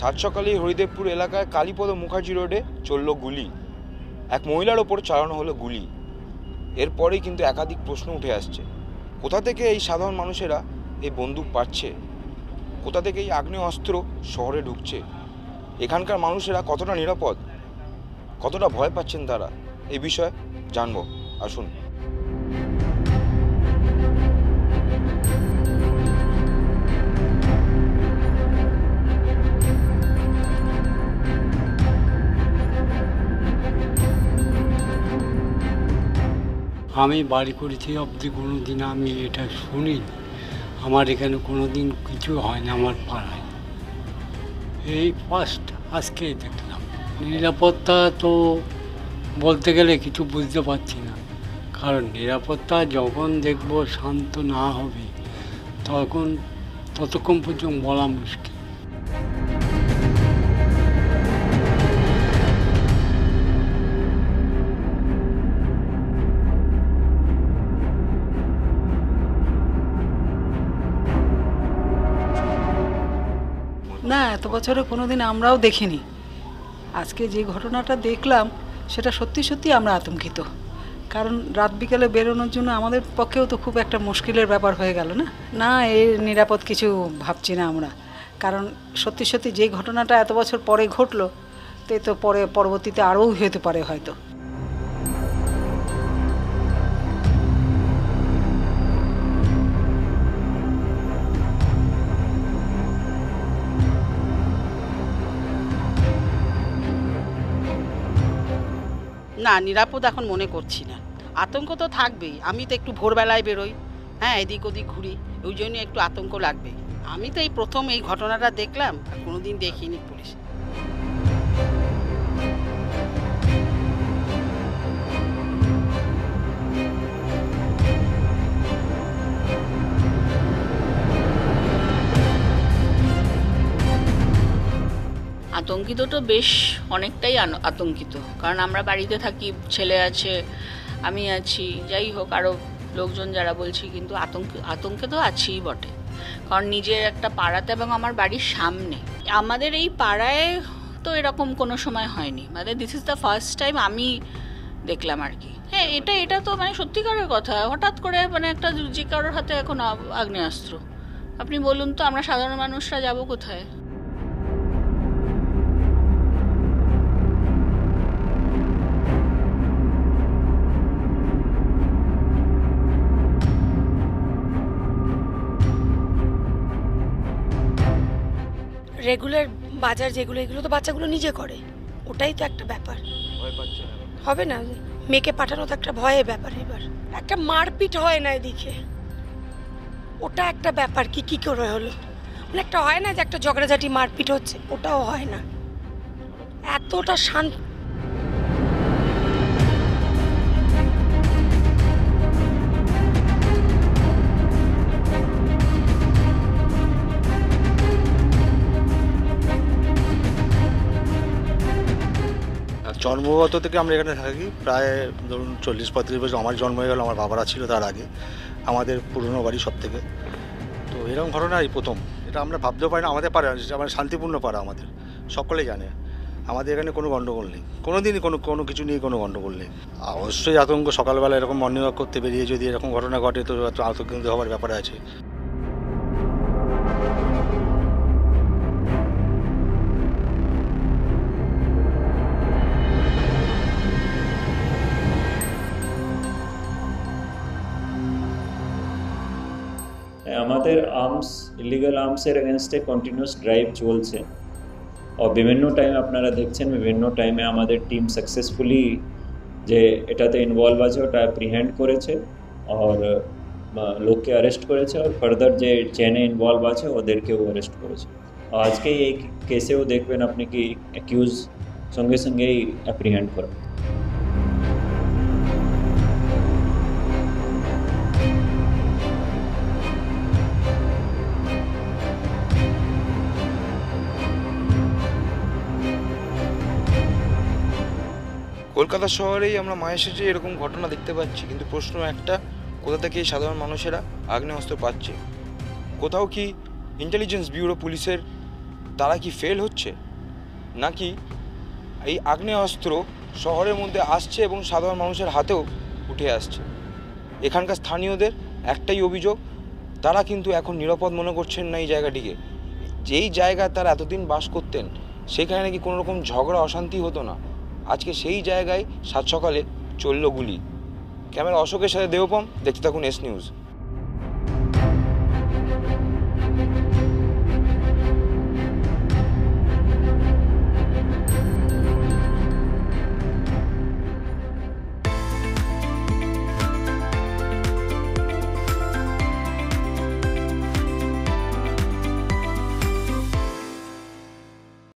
সাত সকালেই হরিদেবপুর এলাকায় কালীপদ মুখার্জি রোডে চলল গুলি। এক মহিলার ওপর চালানো হলো গুলি। এরপরেই কিন্তু একাধিক প্রশ্ন উঠে আসছে, কোথা থেকে এই সাধারণ মানুষেরা এই বন্দুক পাচ্ছে, কোথা থেকে এই আগ্নেয় অস্ত্র শহরে ঢুকছে, এখানকার মানুষেরা কতটা নিরাপদ, কতটা ভয় পাচ্ছেন তারা, এই বিষয়ে জানবো। আসুন। আমি বাড়ি করেছি অবধি কোনো দিন আমি এটা শুনিনি। আমার এখানে কোনো দিন কিছু হয় না আমার পাড়ায়, এই ফার্স্ট আজকে দেখলাম। নিরাপত্তা তো বলতে গেলে কিছু বুঝতে পারছি না, কারণ নিরাপত্তা যখন দেখব শান্ত না হবে তখন ততক্ষণ পর্যন্ত বলা মুশকিল। না, এত বছরে কোনো দিন আমরাও দেখিনি। আজকে যে ঘটনাটা দেখলাম সেটা সত্যি সত্যি আমরা আতঙ্কিত, কারণ রাত বিকেলে বেরোনোর জন্য আমাদের পক্ষেও তো খুব একটা মুশকিলের ব্যাপার হয়ে গেল। না এর নিরাপদ কিছু ভাবছি না আমরা, কারণ সত্যি সত্যি যে ঘটনাটা এত বছর পরে ঘটলো তে তো পরবর্তীতে আরও হতে পারে হয়তো। না, নিরাপদ এখন মনে করছি না। আতঙ্ক তো থাকবেই, আমি তো একটু ভোরবেলায় বেরোই, হ্যাঁ, এদিক ওদিক ঘুরি, ওই জন্য একটু আতঙ্ক লাগবেই। আমি তো এই প্রথম এই ঘটনাটা দেখলাম, আর কোনোদিন দেখিনি পুলিশ। আতঙ্কিত তো বেশ অনেকটাই আতঙ্কিত, কারণ আমরা বাড়িতে থাকি, ছেলে আছে, আমি আছি, যাই হোক আরও লোকজন যারা বলছি, কিন্তু আতঙ্কে তো আছিই বটে। কারণ নিজের একটা পাড়াতে এবং আমার বাড়ির সামনে, আমাদের এই পাড়ায় তো এরকম কোনো সময় হয়নি, মানে this is the first time আমি দেখলাম আর কি। হ্যাঁ, এটা তো মানে সত্যিকারের কথা, হঠাৎ করে মানে একটা যে কারোর হাতে এখন আগ্নেয়াস্ত্র, আপনি বলুন তো আমরা সাধারণ মানুষরা যাব কোথায়? রেগুলার বাজার যেগুলো, এগুলো তো বাচ্চাগুলো নিজে করে, ওটাই তো একটা ব্যাপার। হবে না, মেয়েকে পাঠানো তো একটা ভয়ের ব্যাপার। এবার একটা মারপিট হয় না এদিকে, ওটা একটা ব্যাপার। কি করে হলো, মানে একটা হয় না যে একটা ঝগড়াঝাটি মারপিট হচ্ছে, ওটাও হয় না। এতটা শান্ত জন্মগত থেকে আমরা এখানে থাকি প্রায় ধরুন 40-35 বছর। আমার জন্ম হয়ে গেল, আমার বাবারা ছিল তার আগে, আমাদের পুরনো বাড়ি সব থেকে। তো এরকম ঘটনা এই প্রথম, এটা আমরা ভাবতেও পারি না। আমাদের পাড়া মানে শান্তিপূর্ণ পাড়া, আমাদের সকলেই জানে আমাদের এখানে কোনো গণ্ডগোল নেই, কোনো দিনই কোনো কিছু নিয়ে কোনো গণ্ডগোল নেই। অবশ্যই আতঙ্ক, সকালবেলা এরকম মর্নিং ওয়াক করতে বেরিয়ে যদি এরকম ঘটনা ঘটে তো আতঙ্কিত হওয়ার ব্যাপার আছে। আমাদের ইলিগাল আর্মসের এগেনস্টে কন্টিনিউয়াস ড্রাইভ চলছে, और বিভিন্ন টাইমে আপনারা দেখছেন বিভিন্ন টাইমে আমাদের টিম সাকসেসফুলি যে এটাতে ইনভলভ আছে ওটা অ্যাপ্রিহেন্ড করেছে আর লোককে অ্যারেস্ট করেছে, আর ফার্দার যে চেনে ইনভলভ আছে ওদেরকেও অ্যারেস্ট করেছে। আজকে এই কেসেও দেখবেন আপনি কি অ্যাকিউজ সঙ্গে সঙ্গেই অ্যাপ্রিহেন্ড করবে। কলকাতা শহরেই আমরা মায়ের শেষে এরকম ঘটনা দেখতে পাচ্ছি, কিন্তু প্রশ্ন একটা, কোথা থেকে এই সাধারণ মানুষেরা আগ্নেয়াস্ত্র পাচ্ছে? কোথাও কি ইন্টেলিজেন্স ব্যুরো পুলিশের তারা কি ফেল হচ্ছে, নাকি এই আগ্নেয়াস্ত্র শহরের মধ্যে আসছে এবং সাধারণ মানুষের হাতেও উঠে আসছে? এখানকার স্থানীয়দের একটাই অভিযোগ, তারা কিন্তু এখন নিরাপদ মনে করছেন না এই জায়গাটিকে। যেই জায়গায় তারা এতদিন বাস করতেন সেখানে নাকি কোনো রকম ঝগড়া অশান্তি হতো না, আজকে সেই জায়গায় সাত সকালে চলল গুলি। ক্যামেরা অশোকের সাথে দেবপম, দেখতে থাকুন এস নিউজ।